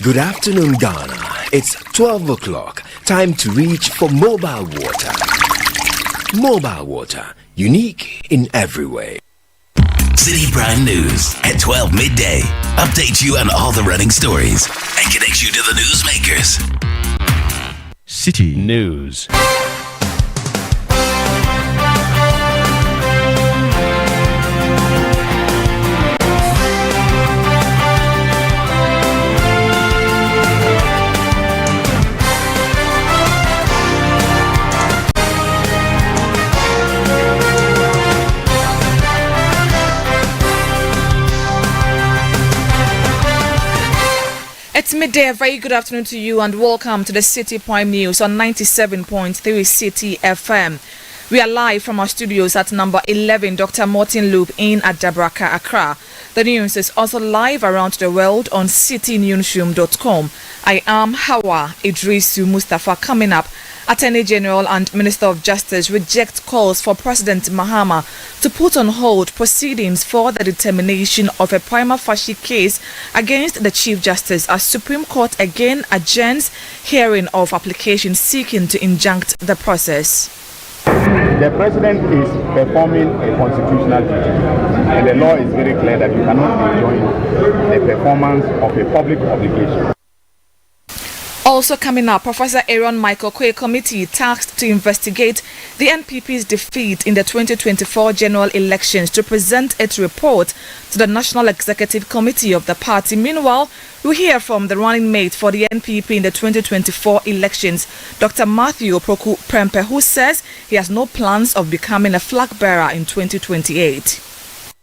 Good afternoon, Ghana. It's 12 o'clock. Time to reach for mobile water. Mobile water, unique in every way. Citi Prime News at 12 midday. Update you on all the running stories and connect you to the newsmakers. Citi News. It's midday. A very good afternoon to you and welcome to the Citi Prime News on 97.3 Citi FM. We are live from our studios at number 11 Dr. Martin Loop in at Dabraka, Accra. The news is also live around the world on citinewsroom.com. I am Hawa Idrisu Mustafa. Coming up, Attorney General and Minister of Justice reject calls for President Mahama to put on hold proceedings for the determination of a prima facie case against the Chief Justice as Supreme Court again adjourns hearing of applications seeking to injunct the process. The President is performing a constitutional duty, and the law is very clear that you cannot enjoin the performance of a public obligation. Also coming up, Professor Aaron Michael Quay Committee tasked to investigate the NPP's defeat in the 2024 general elections to present its report to the National Executive Committee of the party. Meanwhile, we hear from the running mate for the NPP in the 2024 elections, Dr. Matthew Opoku Prempe, who says he has no plans of becoming a flag bearer in 2028.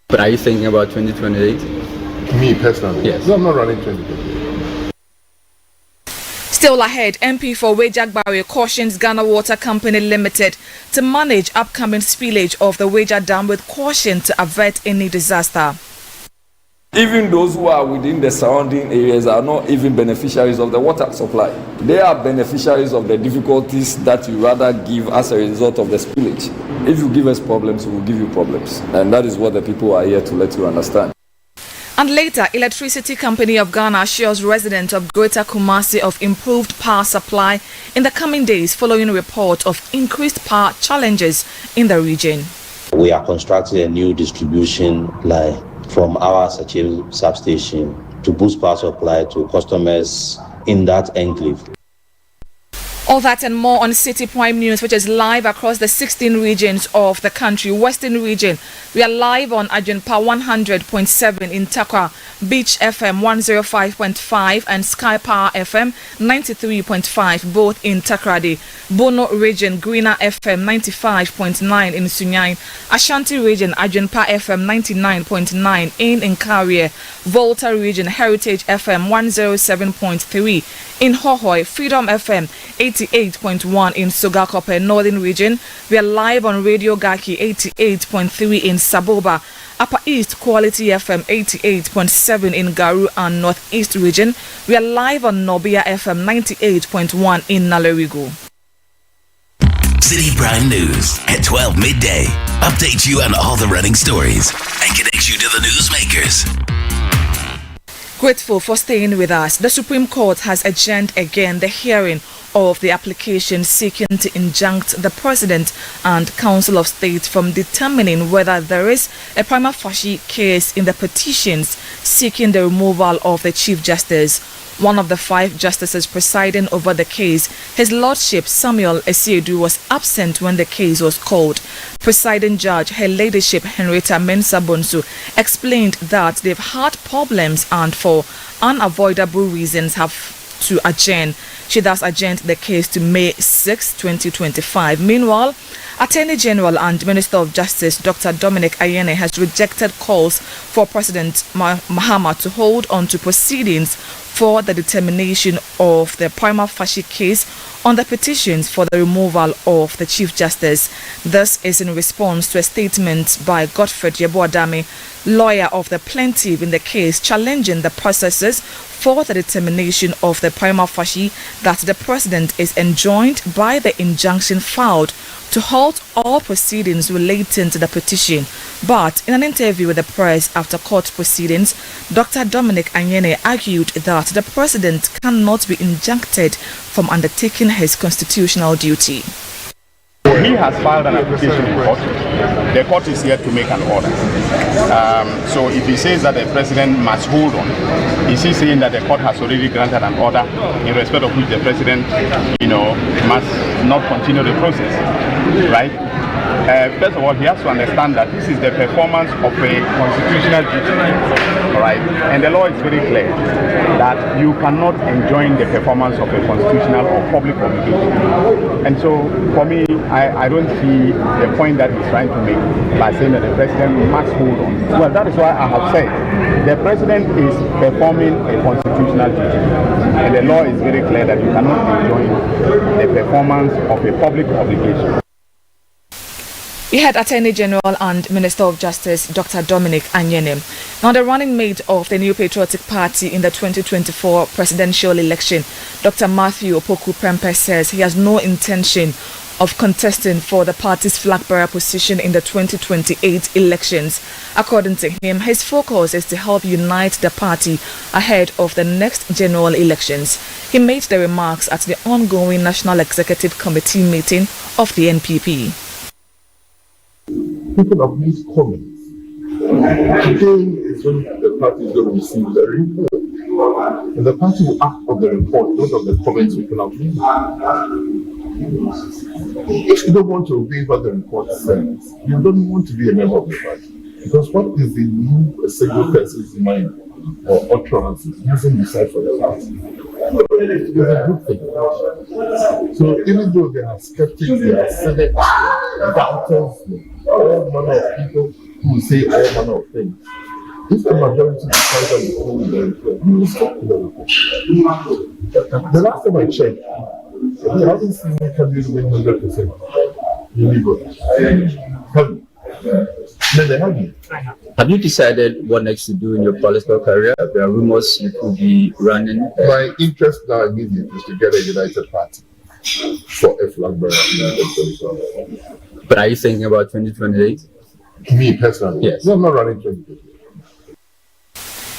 But are you thinking about 2028? Me personally? Yes. No, I'm not running 2028. Still ahead, MP for Wejagbari cautions Ghana Water Company Limited to manage upcoming spillage of the Weja Dam with caution to avert any disaster. Even those who are within the surrounding areas are not even beneficiaries of the water supply. They are beneficiaries of the difficulties that you rather give as a result of the spillage. If you give us problems, we will give you problems. And that is what the people are here to let you understand. And later, Electricity Company of Ghana assures residents of Greater Kumasi of improved power supply in the coming days following a report of increased power challenges in the region. We are constructing a new distribution line from our Sachin substation to boost power supply to customers in that enclave. All that and more on Citi Prime News, which is live across the 16 regions of the country. Western region, we are live on Ajunpa 100.7 in Takwa, Beach FM 105.5 and Sky Power FM 93.5, both in Takrady. Bono region, Greener FM 95.9 in Sunyani. Ashanti region, Ajunpa FM 99.9 in Nkawie. Volta region, Heritage FM 107.3 in Hohoi. Freedom FM 88.1 in Sogakope, Northern region. We are live on Radio Gaki 88.3 in Saboba. Upper East Quality FM 88.7 in Garu and Northeast region. We are live on Nobia FM 98.1 in Nalerigo. Citi Prime News at 12 midday. Update you on all the running stories and connect you to the newsmakers. Grateful for staying with us. The Supreme Court has adjourned again the hearing of the application seeking to injunct the President and Council of State from determining whether there is a prima facie case in the petitions seeking the removal of the Chief Justice. One of the 5 justices presiding over the case, His Lordship Samuel Esiedu, was absent when the case was called. Presiding Judge, Her Ladyship Henrietta Mensah Bonsu, explained that they've had problems and for unavoidable reasons have to adjourn. She thus adjourned the case to May 6, 2025. Meanwhile, Attorney General and Minister of Justice Dr. Dominic Ayene has rejected calls for President Mahama to hold on to proceedings for the determination of the prima facie case on the petitions for the removal of the Chief Justice. This is in response to a statement by Godfred Yeboadame, lawyer of the plaintiff in the case, challenging the processes for the determination of the prima facie that the President is enjoined by the injunction filed to halt all proceedings relating to the petition. But in an interview with the press after court proceedings, Dr. Dominic Ayene argued that but the president cannot be injuncted from undertaking his constitutional duty. He has filed an application in court. The court is yet to make an order. So if he says that the president must hold on, is he saying that the court has already granted an order in respect of which the president, must not continue the process, right? First of all, he has to understand that this is the performance of a constitutional duty, right? And the law is very clear that you cannot enjoin the performance of a constitutional or public obligation. And so, for me, I don't see the point that he's trying to make by saying that the president must hold on. Well, that is why I have said the president is performing a constitutional duty. And the law is very clear that you cannot enjoin the performance of a public obligation. We had Attorney General and Minister of Justice Dr. Dominic Anyene. Now, the running mate of the New Patriotic Party in the 2024 presidential election, Dr. Matthew Opoku Prempeh, says he has no intention of contesting for the party's flag bearer position in the 2028 elections. According to him, his focus is to help unite the party ahead of the next general elections. He made the remarks at the ongoing National Executive Committee meeting of the NPP. People have made comments. Today is when the party is going to receive the report. And the party will act on the report, not on the comments people have made. If you don't want to obey what the report says, you don't want to be a member of the party. Because what is the new single person's mind or utterances using the side for the party? It's a good thing. So even though there are skeptics, there are cynics, doubters, all manner of people who say all manner of things, if the majority decides on the whole report, you will stop the report. The last time I checked, you haven't seen me can use 100%. You leave it. Have you? No, they haven't. Have you decided what next to do in your political career? There are rumors you could be running. My interest now immediate is to get a united party for a flag bearer. But are you thinking about 2028? Me personally? Yes. No, I'm not running 2028.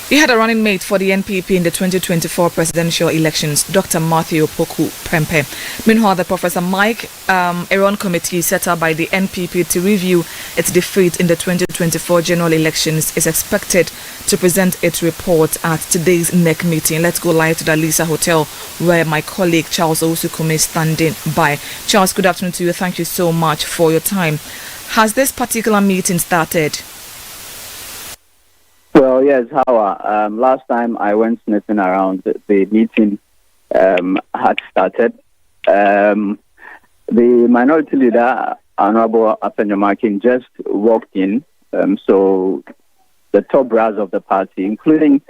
He had a running mate for the NPP in the 2024 presidential elections, Dr. Matthew Opoku Prempeh. Meanwhile, the Professor Mike Aaron committee set up by the NPP to review its defeat in the 2024 general elections is expected to present its report at today's NEC meeting. Let's go live to the Lisa Hotel, where my colleague Charles Osukume is standing by. Charles, good afternoon to you. Thank you so much for your time. Has this particular meeting started? Well, yes, Hawa. Last time I went sniffing around, the meeting had started. The minority leader, Honorable Afenyomakin, just walked in. So the top brass of the party, including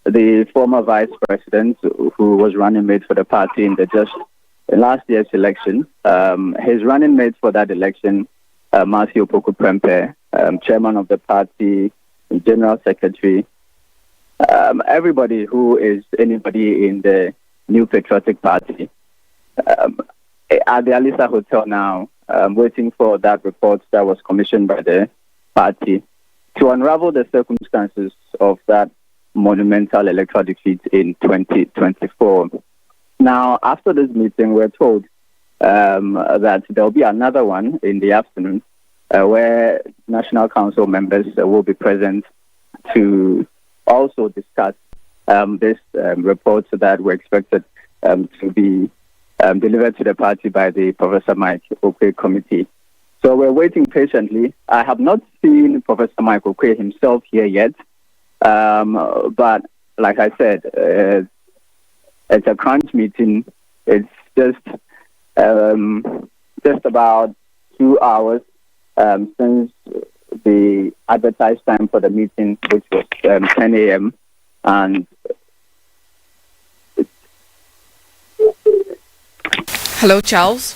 the former vice president who was running mate for the party in last year's election, his running mate for that election, Matthew Opoku Prempeh, chairman of the party, General Secretary, everybody who is anybody in the New Patriotic Party at the Alisa Hotel now, waiting for that report that was commissioned by the party to unravel the circumstances of that monumental electoral defeat in 2024. Now, after this meeting, we're told that there'll be another one in the afternoon where National Council members will be present to also discuss this report that we're expected to be delivered to the party by the Professor Mike Okwe committee. So we're waiting patiently. I have not seen Professor Mike Okwe himself here yet, but like I said, it's a crunch meeting. It's just about 2 hours since the advertised time for the meeting, which was 10 a.m. And hello, Charles.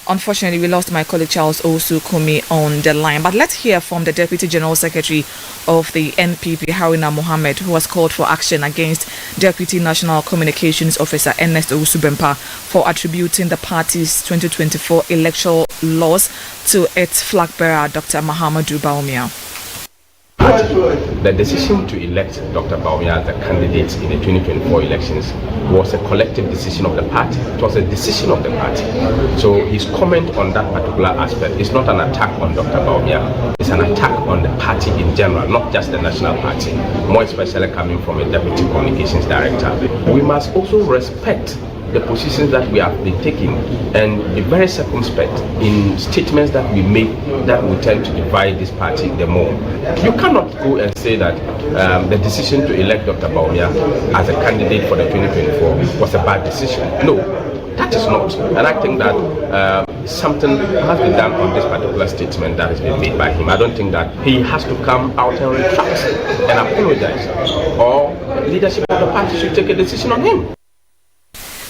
Unfortunately, we lost my colleague Charles Osukume on the line. But let's hear from the Deputy General Secretary of the NPP, Haruna Mohammed, who has called for action against Deputy National Communications Officer Ernest Owusu-Bempah for attributing the party's 2024 electoral loss to its flag bearer, Dr. Mahamudu Bawumia. party. The decision to elect Dr. Bawumia as the candidate in the 2024 elections was a collective decision of the party. It was a decision of the party. So his comment on that particular aspect is not an attack on Dr. Bawumia. It's an attack on the party in general, not just the national party, more especially coming from a deputy communications director. We must also respect the positions that we have been taking and be very circumspect in statements that we make that will tend to divide this party the more. You cannot go and say that the decision to elect Dr. Bawumia as a candidate for the 2024 was a bad decision. No, that is not. And I think that something has been done on this particular statement that has been made by him. I don't think that he has to come out and retract and apologize, or leadership of the party should take a decision on him.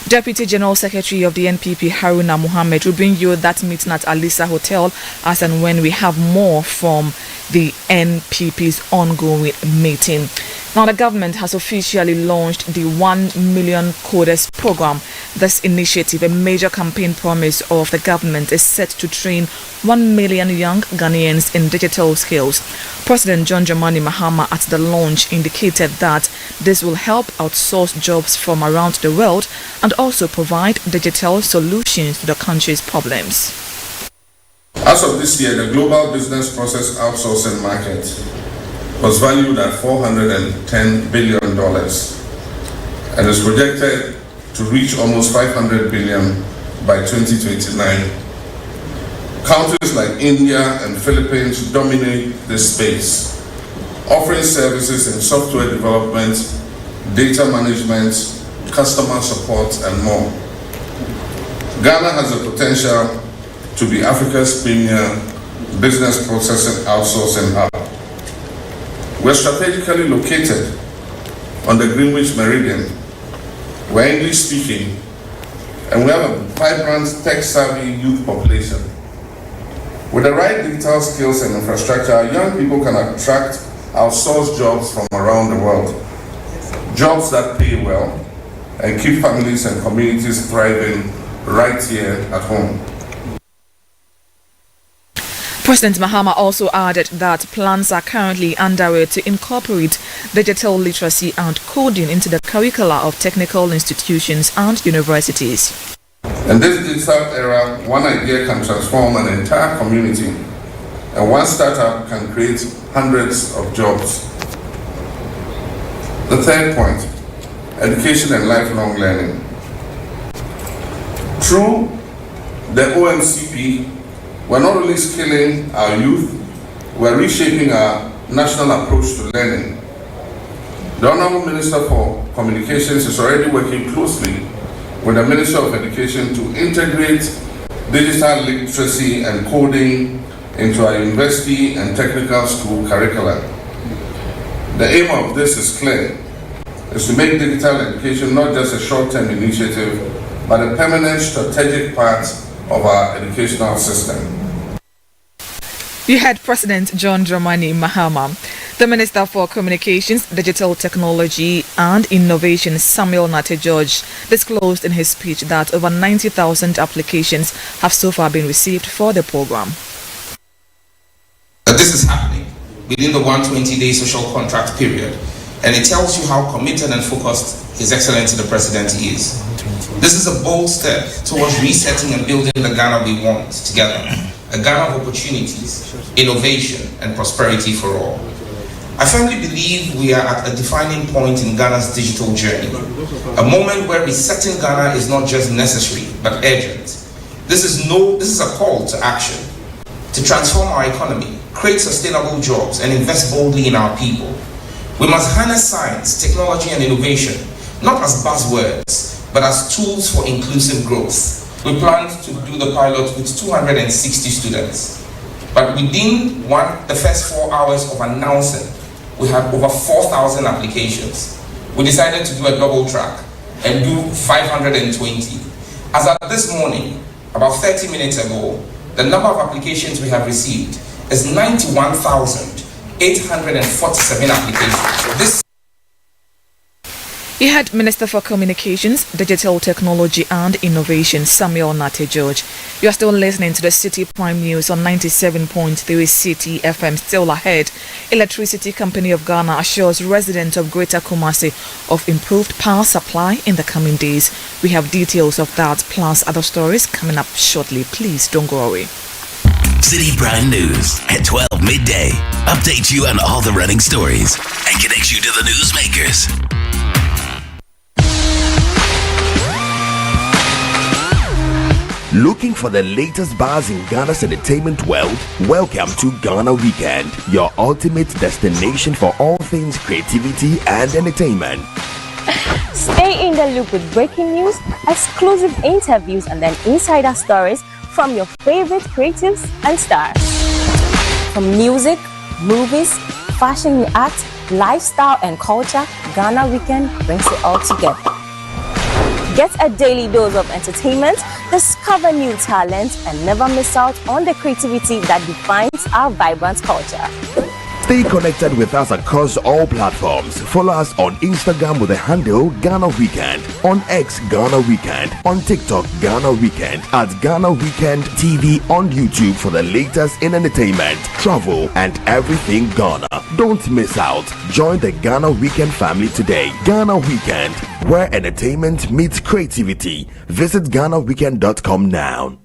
Deputy General Secretary of the NPP, Haruna Mohammed, will bring you that meeting at Alisa Hotel as and when we have more from the NPP's ongoing meeting. Now, the government has officially launched the 1 Million Coders program. This initiative, a major campaign promise of the government, is set to train 1 million young Ghanaians in digital skills. President John Dramani Mahama at the launch indicated that this will help outsource jobs from around the world and also provide digital solutions to the country's problems. As of this year, the global business process outsourcing market was valued at $410 billion and is projected to reach almost $500 billion by 2029. Countries like India and Philippines dominate this space, offering services in software development, data management, customer support, and more. Ghana has the potential to be Africa's premier business processing outsourcing hub. We're strategically located on the Greenwich Meridian. We're English speaking, and we have a vibrant tech-savvy youth population. With the right digital skills and infrastructure, our young people can attract outsourced jobs from around the world. Jobs that pay well and keep families and communities thriving right here at home. President Mahama also added that plans are currently underway to incorporate digital literacy and coding into the curricula of technical institutions and universities. In this digital era, one idea can transform an entire community, and one startup can create hundreds of jobs. The third point, education and lifelong learning. Through the OMCP, we're not only skilling our youth, we're reshaping our national approach to learning. The Honorable Minister for Communications is already working closely with the Minister of Education to integrate digital literacy and coding into our university and technical school curricula. The aim of this is clear, is to make digital education not just a short-term initiative, but a permanent strategic part of our educational system. You heard President John Dramani Mahama. The Minister for Communications, Digital Technology and Innovation, Samuel Nate George, disclosed in his speech that over 90,000 applications have so far been received for the program. This is happening within the 120-day social contract period, and it tells you how committed and focused His Excellency the President is. This is a bold step towards resetting and building the Ghana we want together, a Ghana of opportunities, innovation, and prosperity for all. I firmly believe we are at a defining point in Ghana's digital journey, a moment where resetting Ghana is not just necessary, but urgent. This is a call to action, to transform our economy, create sustainable jobs, and invest boldly in our people. We must harness science, technology, and innovation, not as buzzwords, but as tools for inclusive growth. We planned to do the pilot with 260 students, but within the first 4 hours of announcing, we had over 4,000 applications. We decided to do a double track and do 520. As of this morning, about 30 minutes ago, the number of applications we have received is 91,847 applications. You had Minister for Communications, Digital Technology and Innovation, Samuel Nate George. You are still listening to the City Prime News on 97.3 Citi FM. Still ahead, Electricity Company of Ghana assures residents of Greater Kumasi of improved power supply in the coming days. We have details of that plus other stories coming up shortly. Please don't go away. City Prime News at 12 midday. Update you on all the running stories and connect you to the newsmakers. Looking for the latest buzz in Ghana's entertainment world? Welcome to Ghana Weekend, your ultimate destination for all things creativity and entertainment. Stay in the loop with breaking news, exclusive interviews, and then insider stories from your favorite creatives and stars. From music, movies, fashion and art, lifestyle and culture, Ghana Weekend brings it all together. Get a daily dose of entertainment, discover new talents, and never miss out on the creativity that defines our vibrant culture. Stay connected with us across all platforms. Follow us on Instagram with the handle Ghana Weekend, on X Ghana Weekend, on TikTok Ghana Weekend, at Ghana Weekend TV on YouTube for the latest in entertainment, travel, and everything Ghana. Don't miss out. Join the Ghana Weekend family today. Ghana Weekend, where entertainment meets creativity. Visit GhanaWeekend.com now.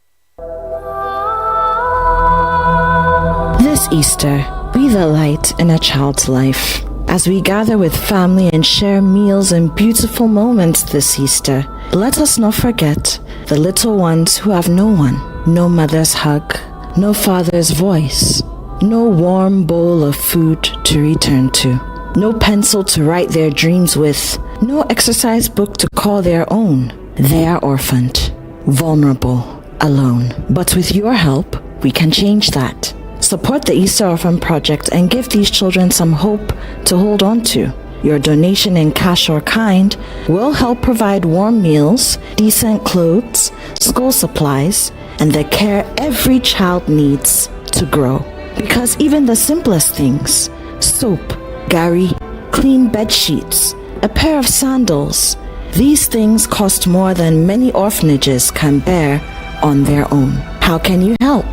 This Easter, be the light in a child's life. As we gather with family and share meals and beautiful moments this Easter, let us not forget the little ones who have no one, no mother's hug, no father's voice, no warm bowl of food to return to, no pencil to write their dreams with, no exercise book to call their own. They are orphaned, vulnerable, alone. But with your help, we can change that. Support the Easter Orphan Project and give these children some hope to hold on to. Your donation in cash or kind will help provide warm meals, decent clothes, school supplies, and the care every child needs to grow. Because even the simplest things, soap, gari, clean bed sheets, a pair of sandals, these things cost more than many orphanages can bear on their own. How can you help?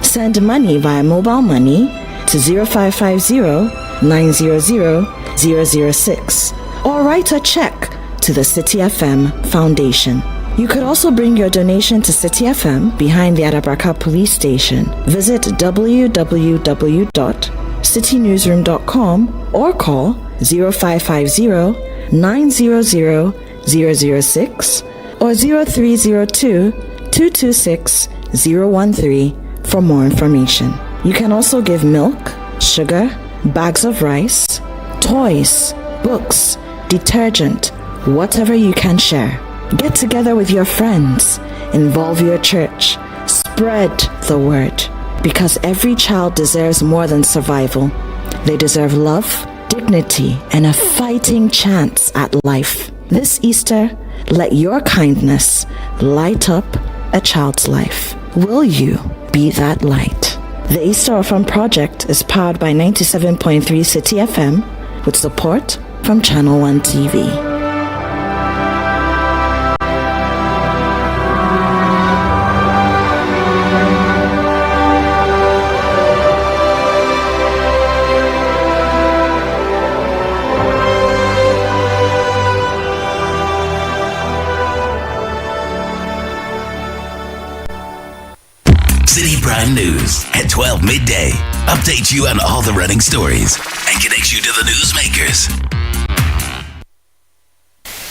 Send money via mobile money to 0550-900-006 or write a check to the Citi FM Foundation. You could also bring your donation to Citi FM behind the Adabraka Police Station. Visit www.citinewsroom.com or call 0550-900-006 or 0302-226-013 for more information. You can also give milk, sugar, bags of rice, toys, books, detergent, whatever you can share. Get together with your friends, involve your church, spread the word, because every child deserves more than survival. They deserve love, dignity, and a fighting chance at life. This Easter, let your kindness light up a child's life. Will you be that light? The Easter Orphan Project is powered by 97.3 Citi FM with support from Channel 1 TV. City Prime News at 12 midday. Update you on all the running stories and connect you to the newsmakers.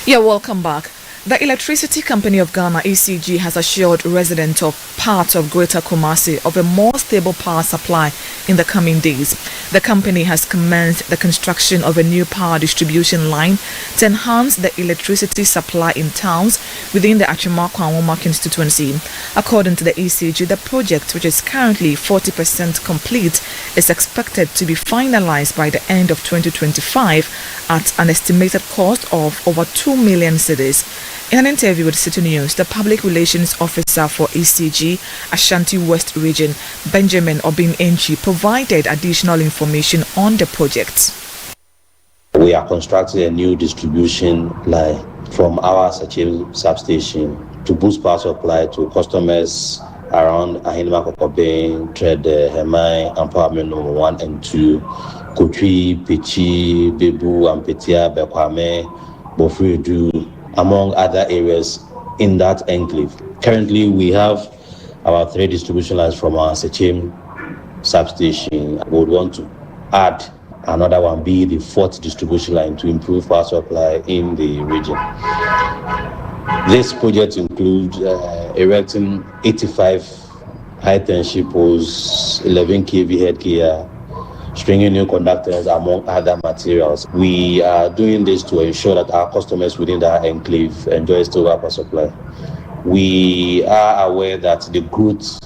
Yeah, welcome back. The Electricity Company of Ghana, ECG, has assured residents of parts of Greater Kumasi of a more stable power supply in the coming days. The company has commenced the construction of a new power distribution line to enhance the electricity supply in towns within the Achimwa-Kwanwoma constituency. According to the ECG, the project, which is currently 40% complete, is expected to be finalized by the end of 2025 at an estimated cost of over 2 million cedis. In an interview with Citi News, the Public Relations Officer for ECG Ashanti West Region, Benjamin Obin Enchi, provided additional information on the project. We are constructing a new distribution line from our Citi substation to boost power supply to customers around Ahinima Kokobe, Trade, Hemai, Empowerment Number 1 and 2, Kutri, Pichi, Bebu, Ampetia, Bekwame, Bofredu, among other areas in that enclave. Currently, we have about 3 distribution lines from our Citi substation. We would want to add another one, be the 4th distribution line to improve power supply in the region. This project includes erecting 85 high-tension poles, 11 kV headgear, stringing new conductors, among other materials. We are doing this to ensure that our customers within that enclave enjoy stable power supply. We are aware that the growth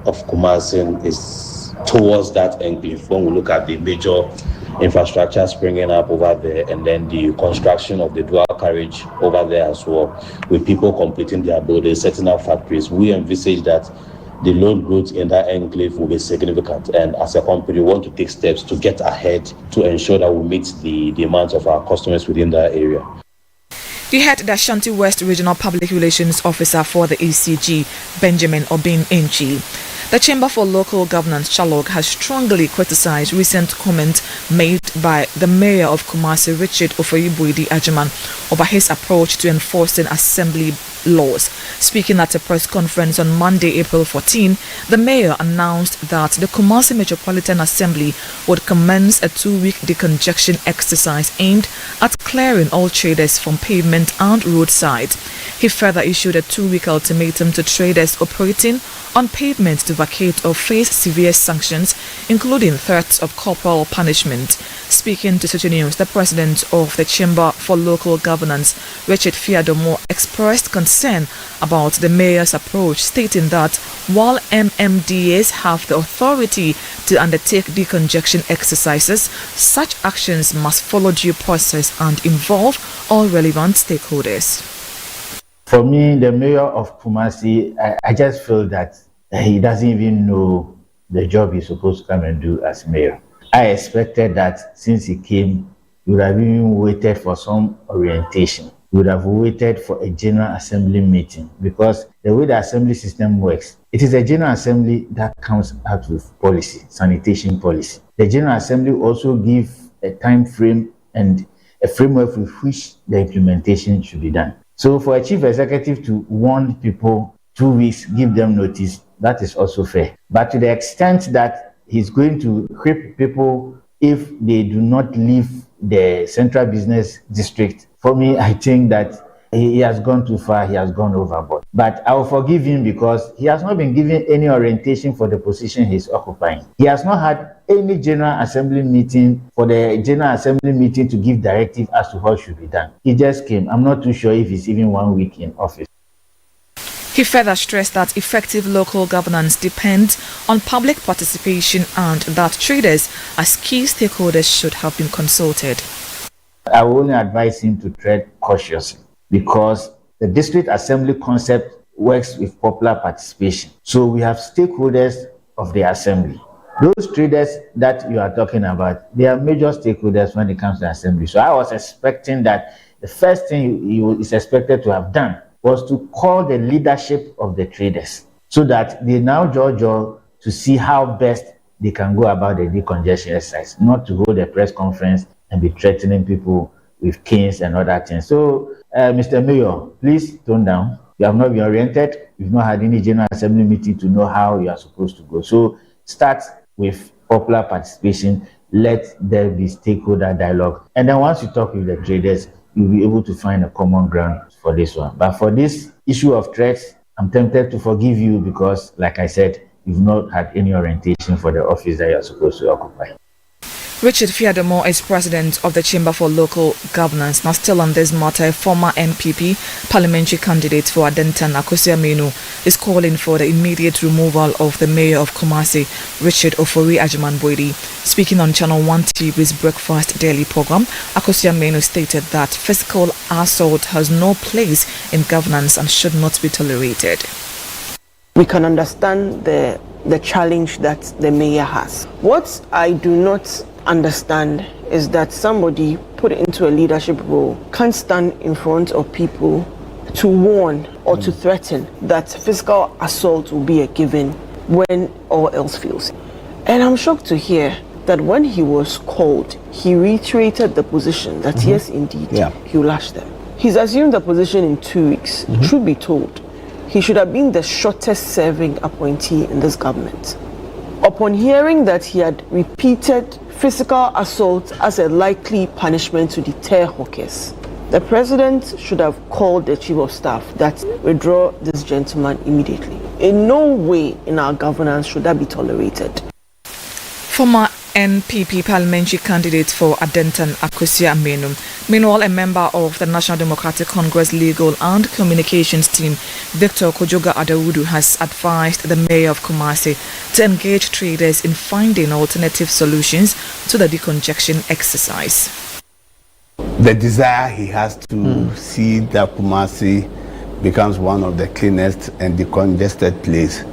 of Kumasi is towards that enclave when we look at the major infrastructure springing up over there, and then the construction of the dual carriage over there as well, with people completing their buildings, setting up factories. We envisage that the load growth in that enclave will be significant, and as a company we want to take steps to get ahead to ensure that we meet the demands of our customers within that area. You heard the Ashanti West Regional Public Relations Officer for the ECG, Benjamin Obin-Enchi. The Chamber for Local Governance, Chalog, has strongly criticized recent comments made by the Mayor of Kumasi, Richard Ofoyi Ajiman, over his approach to enforcing assembly laws. Speaking at a press conference on Monday, April 14, the Mayor announced that the Kumasi Metropolitan Assembly would commence a 2-week decongestion exercise aimed at clearing all traders from pavement and roadside. He further issued a 2-week ultimatum to traders operating on pavement to vacate or face severe sanctions, including threats of corporal punishment. Speaking to Citi News, the president of the Chamber for Local Governance, Richard Fiadomo, expressed concern about the mayor's approach, stating that while MMDAs have the authority to undertake decongestion exercises, such actions must follow due process and involve all relevant stakeholders. For me, the mayor of Kumasi, I just feel that he doesn't even know the job he's supposed to come and do as mayor. I expected that since he came, he would have even waited for some orientation. He would have waited for a General Assembly meeting, because the way the assembly system works, it is a General Assembly that comes out with policy, sanitation policy. The General Assembly also gives a time frame and a framework with which the implementation should be done. So for a chief executive to warn people 2 weeks, give them notice, that is also fair. But to the extent that he's going to whip people if they do not leave the central business district, for me, I think that he has gone too far, he has gone overboard. But I will forgive him because he has not been given any orientation for the position he's occupying. He has not had any General Assembly meeting for the General Assembly meeting to give directive as to what should be done. He just came. I'm not too sure if he's even 1 week in office. He further stressed that effective local governance depends on public participation and that traders as key stakeholders should have been consulted. I will only advise him to tread cautiously, because the district assembly concept works with popular participation. So we have stakeholders of the assembly. Those traders that you are talking about, they are major stakeholders when it comes to assembly. So I was expecting that the first thing he is expected to have done was to call the leadership of the traders so that they now judge to see how best they can go about the decongestion exercise, not to hold a press conference and be threatening people with canes and other things. So, Mr. Mayor, please tone down. You have not been oriented. You've not had any General Assembly meeting to know how you are supposed to go. So start with popular participation. Let there be stakeholder dialogue. And then once you talk with the traders, you'll be able to find a common ground for this one. But for this issue of threats, I'm tempted to forgive you because, like I said, you've not had any orientation for the office that you're supposed to occupy. Richard Fiadomo is president of the Chamber for Local Governance. Now, still on this matter, a former MPP parliamentary candidate for Adentan, Akosua Menu, is calling for the immediate removal of the mayor of Kumasi, Richard Ofoyi Ajiman. Speaking on Channel 1 TV's Breakfast Daily program, Akosua Menu stated that physical assault has no place in governance and should not be tolerated. We can understand the challenge that the mayor has. What I do not understand is that somebody put into a leadership role can't stand in front of people to warn or to threaten that physical assault will be a given when all else fails. And I'm shocked to hear that when he was called, he reiterated the position that yes, indeed, he will lash them. He's assumed the position in 2 weeks. Truth be told, he should have been the shortest serving appointee in this government. Upon hearing that he had repeated physical assault as a likely punishment to deter hawkers, the president should have called the chief of staff that withdraw this gentleman immediately. In no way in our governance should that be tolerated. Former NPP parliamentary candidate for Adentan Akosua Amenu, meanwhile a member of the National Democratic Congress Legal and Communications team, Victor Kojoga Adawudu, has advised the mayor of Kumasi to engage traders in finding alternative solutions to the decongestion exercise. The desire he has to see that Kumasi becomes one of the cleanest and decongested places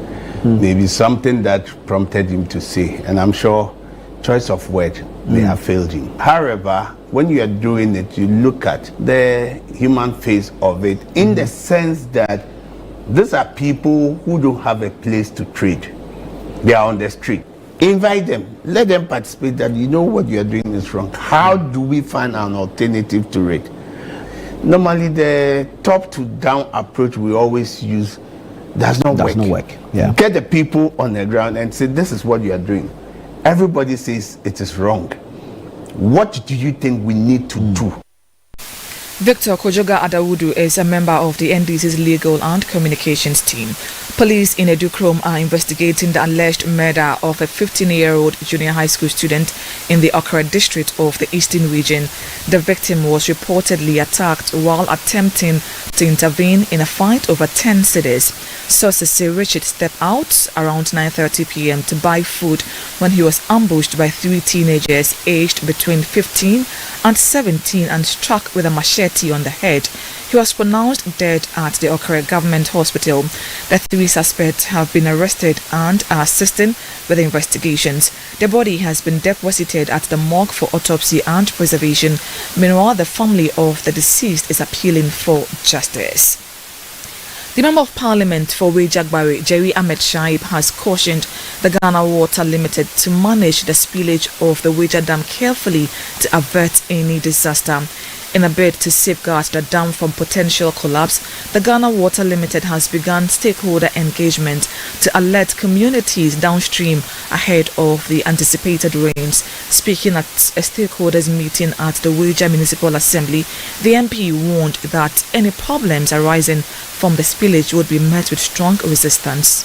may be something that prompted him to say, and I'm sure choice of word may have failed him. However, when you are doing it, you look at the human face of it in the sense that these are people who don't have a place to trade. They are on the street. Invite them, let them participate, that you know what you are doing is wrong. How do we find an alternative to it? Normally the top to down approach we always use does not work. Yeah. Get the people on the ground and say, this is what you are doing. Everybody says it is wrong. What do you think we need to do? Victor Kojoga Adawudu is a member of the NDC's Legal and Communications team. Police in Edukrom are investigating the alleged murder of a 15-year-old junior high school student in the Okra district of the Eastern region. The victim was reportedly attacked while attempting to intervene in a fight over 10 cedis. Sources say Richard stepped out around 9:30 p.m. to buy food when he was ambushed by 3 teenagers aged between 15 and 17 and struck with a machete on the head. He was pronounced dead at the Okra Government Hospital. The 3 suspects have been arrested and are assisting with the investigations. The body has been deposited at the morgue for autopsy and preservation. Meanwhile, the family of the deceased is appealing for justice. The Member of Parliament for Wejagbare, Jerry Ahmed Shaib, has cautioned the Ghana Water Limited to manage the spillage of the Weja Dam carefully to avert any disaster. In a bid to safeguard the dam from potential collapse, the Ghana Water Limited has begun stakeholder engagement to alert communities downstream ahead of the anticipated rains. Speaking at a stakeholders meeting at the Weja Municipal Assembly, the MP warned that any problems arising from the spillage would be met with strong resistance.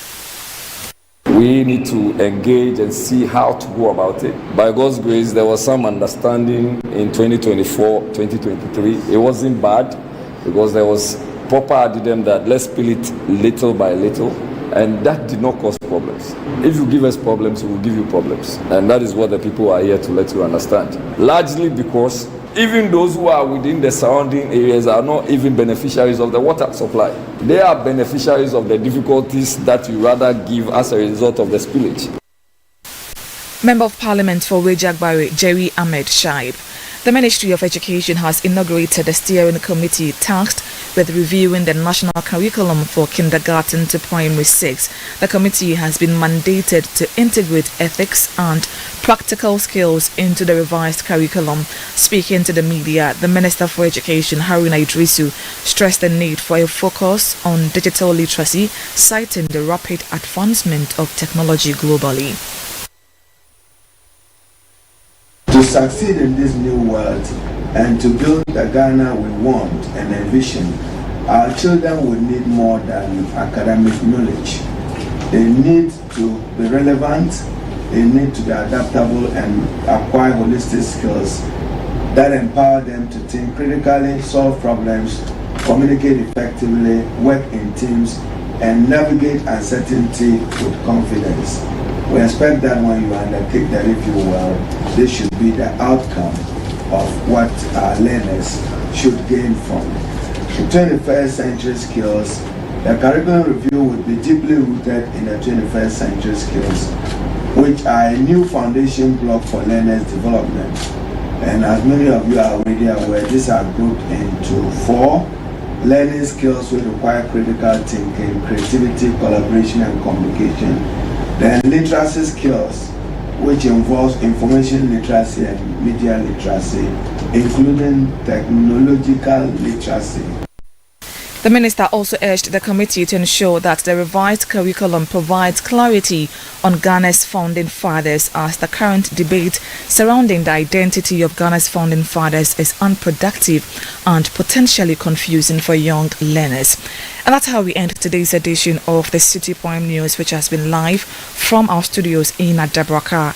We need to engage and see how to go about it. By God's grace, there was some understanding in 2024, 2023. It wasn't bad because there was proper addendum that let's spill it little by little, and that did not cause problems. If you give us problems, we will give you problems. And that is what the people are here to let you understand. Largely because even those who are within the surrounding areas are not even beneficiaries of the water supply. They are beneficiaries of the difficulties that we rather give as a result of the spillage. Member of Parliament for Wejagbare, Jerry Ahmed Shaib. The Ministry of Education has inaugurated a steering committee tasked with reviewing the national curriculum for kindergarten to primary 6. The committee has been mandated to integrate ethics and practical skills into the revised curriculum. Speaking to the media, the Minister for Education, Haruna Idrisu, stressed the need for a focus on digital literacy, citing the rapid advancement of technology globally. To succeed in this new world and to build the Ghana we want and envision, our children will need more than academic knowledge. They need to be relevant, they need to be adaptable and acquire holistic skills that empower them to think critically, solve problems, communicate effectively, work in teams, and navigate uncertainty with confidence. We expect that when you undertake the review well, this should be the outcome of what our learners should gain from the 21st century skills. The curriculum review would be deeply rooted in the 21st century skills, which are a new foundation block for learners' development And as many of you are already aware, these are grouped into 4 learning skills which require critical thinking, creativity, collaboration, and communication. Then literacy skills, which involves information literacy and media literacy, including technological literacy. The minister also urged the committee to ensure that the revised curriculum provides clarity on Ghana's founding fathers, as the current debate surrounding the identity of Ghana's founding fathers is unproductive and potentially confusing for young learners. And that's how we end today's edition of the Citi Prime News, which has been live from our studios in Accra.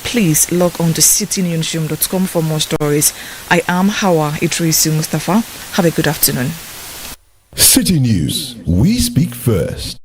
Please log on to citinewsroom.com for more stories. I am Hawa Idrisu Mustafa. Have a good afternoon. Citi News, we speak first.